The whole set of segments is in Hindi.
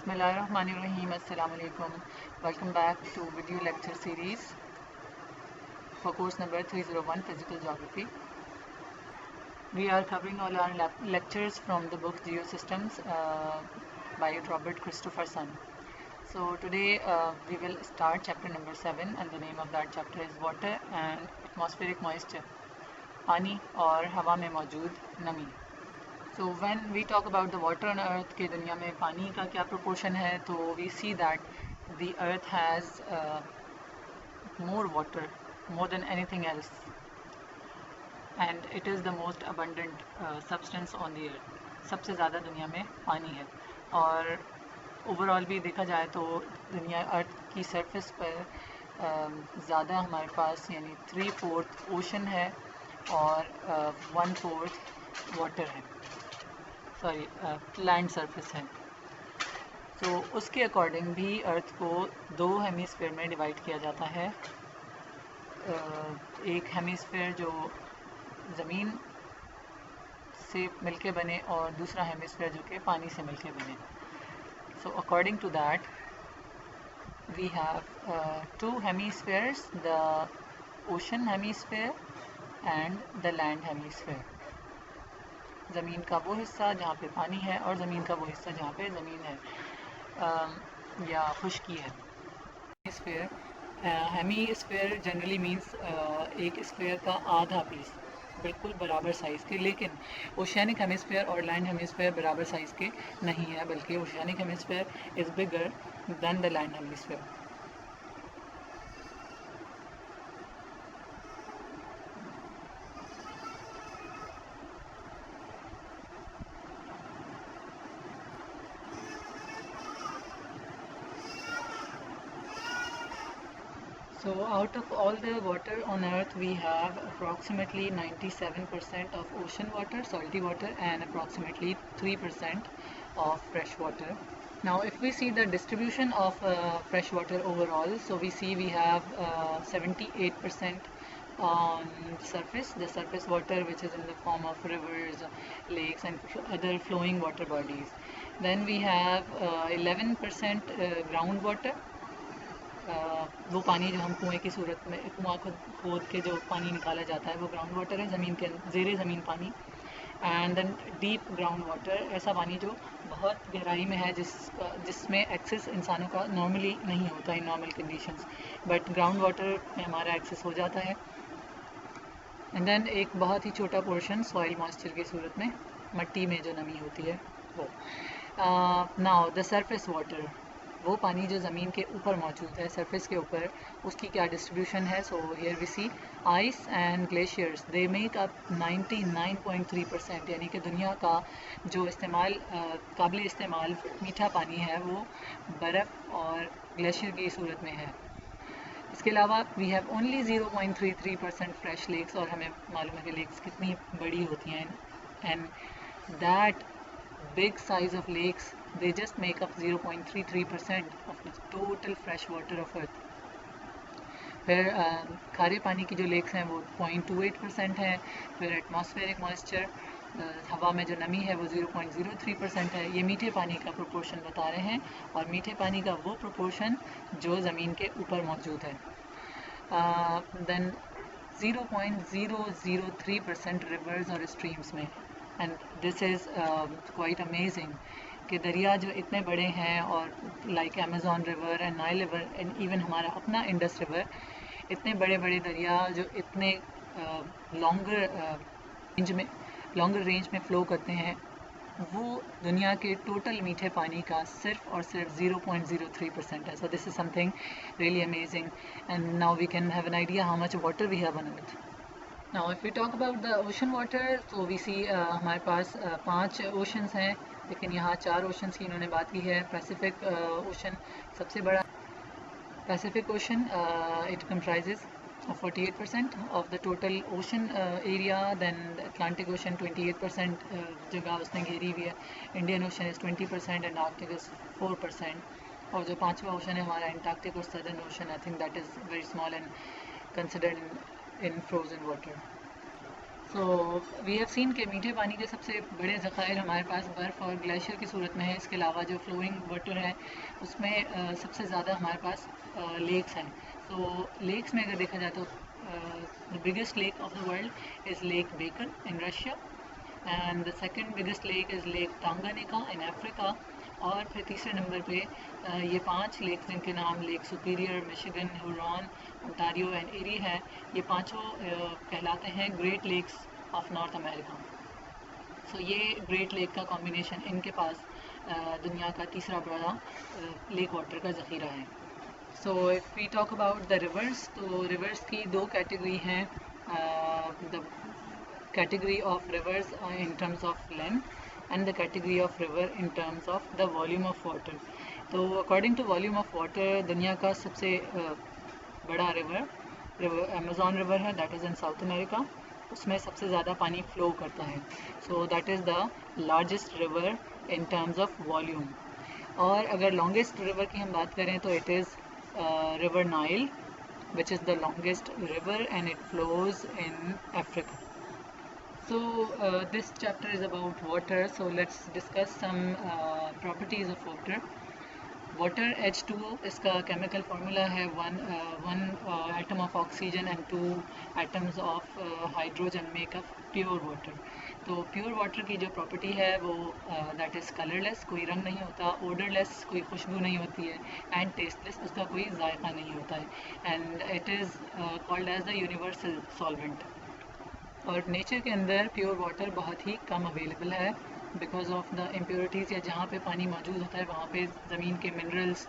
Bismillahirrahmanirrahim. Assalamu alaikum. Welcome back to video lecture series for course number 301 Physical Geography. We are covering all our lectures from the book Geosystems by Robert Christopherson. So today we will start chapter number 7 and the name of that chapter is Water and Atmospheric Moisture. पानी और हवा में मौजूद नमी. So when we talk about the water on earth के दुनिया में पानी का क्या proportion है, तो we see that the earth has more water, more than anything else, and it is the most abundant substance on the earth. सबसे ज़्यादा दुनिया में पानी है और ओवरऑल भी देखा जाए तो दुनिया अर्थ की सरफेस पर ज़्यादा हमारे पास यानी 3/4 ओशन है और 1/4 वाटर है, सॉरी लैंड सरफेस है. तो उसके अकॉर्डिंग भी अर्थ को दो हेमिस्फीयर में डिवाइड किया जाता है. एक हेमिस्फीयर जो ज़मीन से मिलके बने और दूसरा हेमिस्फीयर जो कि पानी से मिलके बने. So according to that we have two hemispheres, the ocean hemisphere and the land hemisphere. ज़मीन का वो हिस्सा जहाँ पे पानी है और ज़मीन का वो हिस्सा जहाँ पे ज़मीन है या खुश्की है. हेमीस्फीयर जनरली मीन्स एक स्फीयर का आधा पीस बिल्कुल बराबर साइज़ के, लेकिन ओशियानिक हेमिस्फीयर और लैंड हेमिस्फीयर बराबर साइज़ के नहीं है, बल्कि oceanic hemisphere is bigger than the land hemisphere. So out of all the water on earth we have approximately 97% of ocean water, salty water, and approximately 3% of fresh water. Now if we see the distribution of fresh water overall, so we see we have 78% on surface, the surface water which is in the form of rivers, lakes and other flowing water bodies. Then we have 11% groundwater. वो पानी जो हम कुएँ की सूरत में कुआँ खोद के जो पानी निकाला जाता है वो ग्राउंड वाटर है, ज़मीन के ज़ेरे ज़मीन पानी. And then deep ground water, ऐसा पानी जो बहुत गहराई में है, जिसमें एक्सेस इंसानों का नॉर्मली नहीं होता in normal conditions, but ground water में हमारा एक्सेस हो जाता है. एंड देन एक बहुत ही छोटा पोर्शन सॉइल मॉइस्चर की सूरत में, मिट्टी में जो नमी होती है वो. नाउ द सरफेस वाटर, वो पानी जो ज़मीन के ऊपर मौजूद है, सरफेस के ऊपर, उसकी क्या डिस्ट्रीब्यूशन है. So here we see ice and glaciers, they make up 99.3%, यानी कि दुनिया का जो इस्तेमाल काबिल इस्तेमाल मीठा पानी है वो बर्फ़ और ग्लेशियर की सूरत में है. इसके अलावा we have only 0.33% fresh lakes, और हमें मालूम है कि लेक्स कितनी बड़ी होती हैं, and that big size of lakes, they just make up 0.33% of the total fresh water of earth. फिर खारे पानी की जो लेक्स हैं वो 0.28% हैं. फिर एटमॉस्फेरिक मॉइस्चर, हवा में जो नमी है वो 0.03% है. ये मीठे पानी का प्रोपोर्शन बता रहे हैं, और मीठे पानी का वो प्रोपोर्शन जो ज़मीन के ऊपर मौजूद है. देन 0.003% रिवर्स और स्ट्रीम्स में. And this is quite amazing कि दरिया जो इतने बड़े हैं, और like Amazon river and Nile river and even हमारा अपना इंडस रिवर, इतने बड़े बड़े दरिया जो इतने लॉन्गर रेंज में फ़्लो करते हैं, वो दुनिया के टोटल मीठे पानी का सिर्फ और सिर्फ 0.03% है. So this is something really amazing. And now we can have an idea how much water we have on earth. Now if we talk about the ocean water, so we see हमारे पास 5 ओशंस हैं, लेकिन यहाँ 4 ओशंस की इन्होंने बात की है. पैसिफिक ओशन सबसे बड़ा. Pacific ocean it comprises of 48% of the total ocean area. Then Atlantic Ocean 28% जगह उसने घेरी हुई है. Indian Ocean is 20% and Arctic is 4%. और जो पांचवा ओशन है हमारा Antarctic और Southern Ocean, I think that is very small and considered in frozen water. So we have seen कि मीठे पानी के सबसे बड़े ज़खायर हमारे पास बर्फ़ और ग्लेशियर की सूरत में है। इसके अलावा जो फ्लोइंग वाटर है उसमें सबसे ज़्यादा हमारे पास लेक्स हैं। तो लेक्स में अगर देखा जाए तो the biggest lake of the world is lake baker in Russia, and the second biggest lake is lake Tanganyika in Africa. और फिर तीसरे नंबर पे ये 5 लेक्स जिनके नाम Lake Superior, Michigan, Huron, Ontario and Erie है, ये पांचों कहलाते हैं Great Lakes of North America. So ये ग्रेट लेक का कॉम्बिनेशन इनके पास दुनिया का तीसरा बड़ा लेक वाटर का ज़ख़ीरा है। So if we talk about the rivers, तो रिवर्स की दो कैटेगरी हैं, the category of rivers in terms of length and the category of river in terms of the volume of water. तो according to volume of water दुनिया का सबसे बड़ा रिवर अमेज़न रिवर है, that is in south America. उसमें सबसे ज़्यादा पानी फ्लो करता है, so that is the largest river in terms of volume. और अगर लॉन्गेस्ट रिवर की हम बात करें तो it is river Nile, which is the longest river and it flows in Africa. So this chapter is about water, so let's discuss some properties of water. Water H2O, इसका chemical formula है one atom of oxygen and 2 atoms of hydrogen make up pure water. तो pure water की जो property है वो that is colorless, कोई रंग नहीं होता, odorless, कोई खुशबू नहीं होती है, and tasteless, उसका कोई जायका नहीं होता है, and it is called as the universal solvent. और नेचर के अंदर प्योर वाटर बहुत ही कम अवेलेबल है बिकॉज ऑफ द इम्प्योरिटीज़, या जहाँ पे पानी मौजूद होता है वहाँ पे ज़मीन के मिनरल्स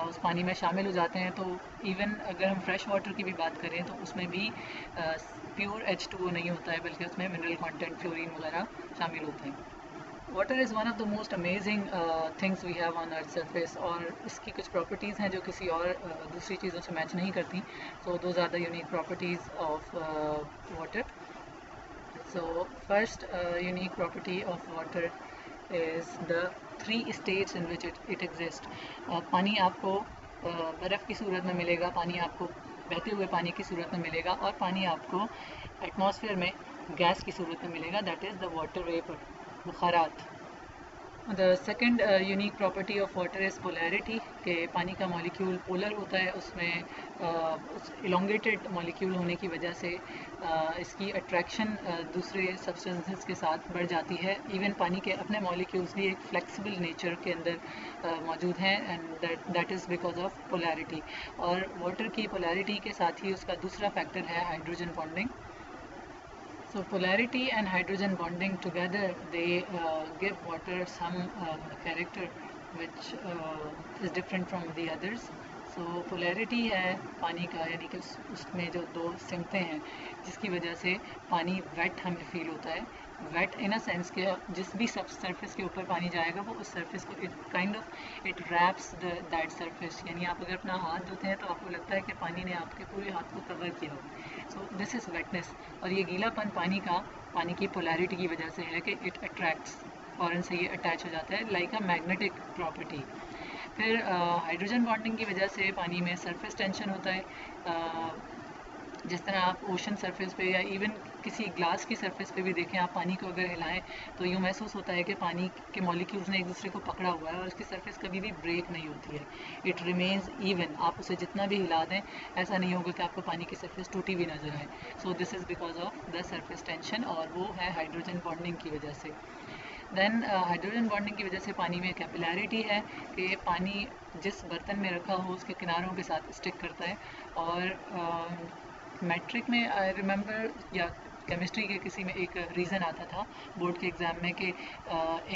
उस पानी में शामिल हो जाते हैं। तो इवन अगर हम फ्रेश वाटर की भी बात करें तो उसमें भी प्योर H2O नहीं होता है, बल्कि उसमें मिनरल कंटेंट, फ्लोरीन वगैरह शामिल होते हैं। Water is one of the most amazing things we have on earth surface, और इसकी कुछ प्रॉपर्टीज़ हैं जो किसी और दूसरी चीज़ों से मैच नहीं करती। So those are the unique properties of water. So first unique property of water is the 3 states in which it exists. पानी आपको बर्फ़ की सूरत में मिलेगा, पानी आपको बहते हुए पानी की सूरत में मिलेगा, और पानी आपको एटमॉस्फेयर में गैस की सूरत में मिलेगा, that is the water vapour, बुखारात. The second unique property of water is polarity, कि पानी का मॉलिक्यूल पोलर होता है, उसमें उस elongated मॉलिक्यूल होने की वजह से इसकी अट्रैक्शन दूसरे सब्सटेंसेस के साथ बढ़ जाती है। इवन पानी के अपने मॉलिक्यूल्स भी एक फ्लेक्सिबल नेचर के अंदर मौजूद हैं, and that is because of polarity. और वाटर की पोलैरिटी के साथ ही उसका दूसरा फैक्टर है hydrogen bonding. So polarity and hydrogen bonding together, they give water some character which is different from the others. So polarity है पानी का, यानी कि उसमें जो दो सिमतें हैं जिसकी वजह से पानी वेट हमें फील होता है. वेट इन अ सेंस के जिस भी सरफेस के ऊपर पानी जाएगा वो उस सरफेस को इट रैप्स दैट सरफेस, यानी आप अगर अपना हाथ धोते हैं तो आपको लगता है कि पानी ने आपके पूरे हाथ को कवर किया हो. सो दिस इज़ वेटनेस. और ये गीलापन पानी की पोलैरिटी की वजह से है कि इट अट्रैक्ट्स, फ़ौरन से ये अटैच हो जाता है लाइक अ मैग्नेटिक प्रॉपर्टी. फिर हाइड्रोजन बॉन्डिंग की वजह से पानी में सरफेस टेंशन होता है. जिस तरह आप ओशन सरफेस पे या इवन किसी ग्लास की सरफेस पे भी देखें, आप पानी को अगर हिलाएं तो यूँ महसूस होता है कि पानी के मॉलिक्यूल्स ने एक दूसरे को पकड़ा हुआ है और उसकी सरफेस कभी भी ब्रेक नहीं होती है. It remains even. आप उसे जितना भी हिला दें ऐसा नहीं होगा कि आपको पानी की सरफेस टूटी भी नज़र आए. सो this is because of the surface tension, और वो है हाइड्रोजन बॉन्डिंग की वजह से. देन हाइड्रोजन बॉन्डिंग की वजह से पानी में कैपिलैरिटी है कि पानी जिस बर्तन में रखा हो उसके किनारों के साथ स्टिक करता है. और मैट्रिक में आई रिमेंबर या केमिस्ट्री के किसी में एक रीज़न आता था बोर्ड के एग्ज़ाम में कि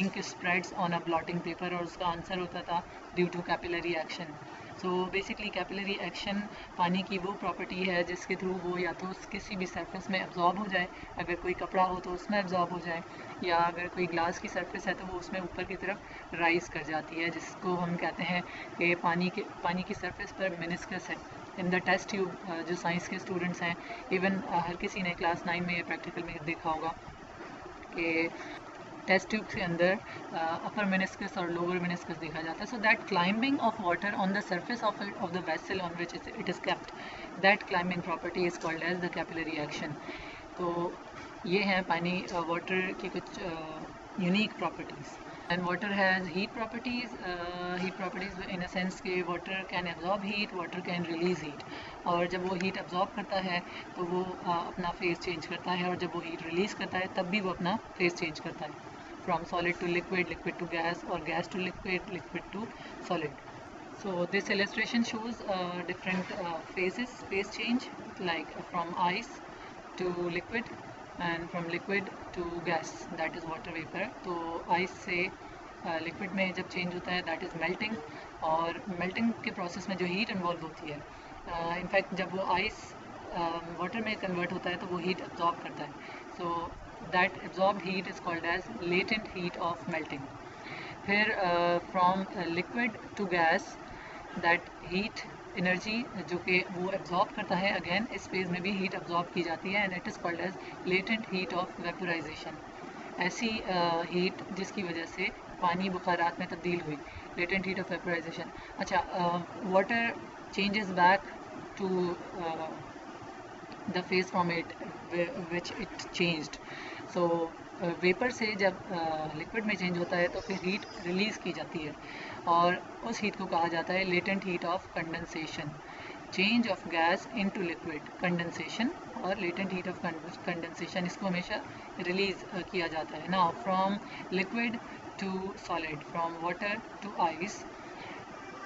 ink spreads on a blotting paper, और उसका आंसर होता था due to capillary action. So basically capillary action पानी की वो प्रॉपर्टी है जिसके थ्रू वो या तो किसी भी सरफेस में एब्जॉर्ब हो जाए, अगर कोई कपड़ा हो तो उसमें एब्जॉर्ब हो जाए, या अगर कोई ग्लास की सरफेस है तो वो उसमें ऊपर की तरफ राइज़ कर जाती है, जिसको हम कहते हैं कि पानी की सरफेस पर मेनिस्कस है. इन द टेस्ट ट्यूब जो साइंस के स्टूडेंट्स हैं, इवन हर किसी ने क्लास 9 में प्रैक्टिकल में देखा होगा कि टेस्ट ट्यूब के अंदर अपर मेनिस्कस और लोअर मेनिस्कस देखा जाता है. So that climbing of water on the surface of the vessel on which it is kept, that climbing property is called as the capillary action. तो ये हैं पानी वाटर की कुछ unique properties. And water has heat properties in a sense कि water can absorb heat, water can release heat. और जब वो हीट एब्जॉर्ब करता है तो वो अपना फेस चेंज करता है, और जब वो हीट रिलीज़ करता है तब भी वो अपना फेस चेंज करता है, from solid to liquid, liquid to gas, और gas to liquid, liquid to solid. So this illustration shows different phases, phase change, like from ice to liquid and from liquid to gas, that is water vapor. तो ice से liquid में जब change होता है that is melting, और melting के process में जो heat involve होती है, in fact जब वो ice water में convert होता है तो वो heat absorb करता है. So that absorbed heat is called as latent heat of melting. फिर from liquid to gas, that heat energy जो कि वो एब्जॉर्ब करता है, अगेन इस फेज में भी हीट एब्जॉर्ब की जाती है, and it is called as latent heat of vaporisation. ऐसी हीट जिसकी वजह से पानी बुखारात में तब्दील हुई, लेटेंट हीट ऑफ वेपोराइजेशन. अच्छा, water changes back to the phase from it which it changed. So vapour से जब लिक्विड में चेंज होता है तो फिर हीट रिलीज़ की जाती है, और उस हीट को कहा जाता है latent heat of condensation. Change of gas into liquid, condensation, और लेटेंट हीट ऑफ कंडेंसेशन, इसको हमेशा रिलीज़ किया जाता है. Now from liquid to solid, from water to ice,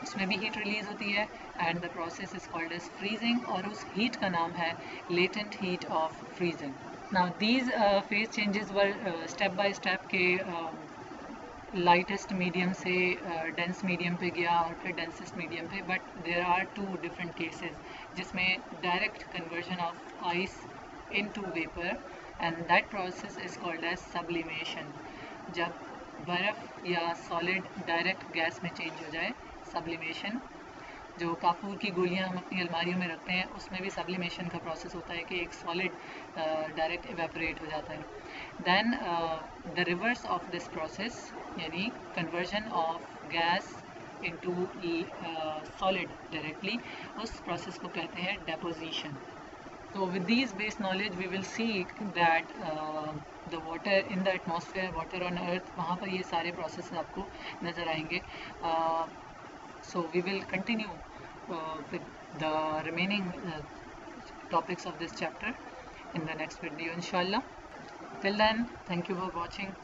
उसमें भी हीट रिलीज़ होती है, and the process is called as freezing, और उस हीट का नाम है latent heat of freezing. Now these phase changes were step by step के लाइटेस्ट मीडियम से डेंस मीडियम पे गया, और फिर डेंसेस्ट मीडियम पे. But there are two different cases जिसमें direct conversion of ice into vapour, and that process is called as sublimation. जब बर्फ़ या सॉलिड डायरेक्ट गैस में चेंज हो जाए, सब्लिमेशन. जो काफूर की गोलियां हम अपनी अलमारियों में रखते हैं, उसमें भी सब्लिमेशन का प्रोसेस होता है कि एक सॉलिड डायरेक्ट इवेपोरेट हो जाता है. Then the reverse of this process, यानी conversion of gas into solid directly, उस प्रोसेस को कहते हैं deposition. So with these base knowledge we will see that the water in the atmosphere, water on earth, वहाँ पर ये सारे processes आपको नज़र आएंगे. So we will continue with the remaining topics of this chapter in the next video, inshallah. Till then, thank you for watching.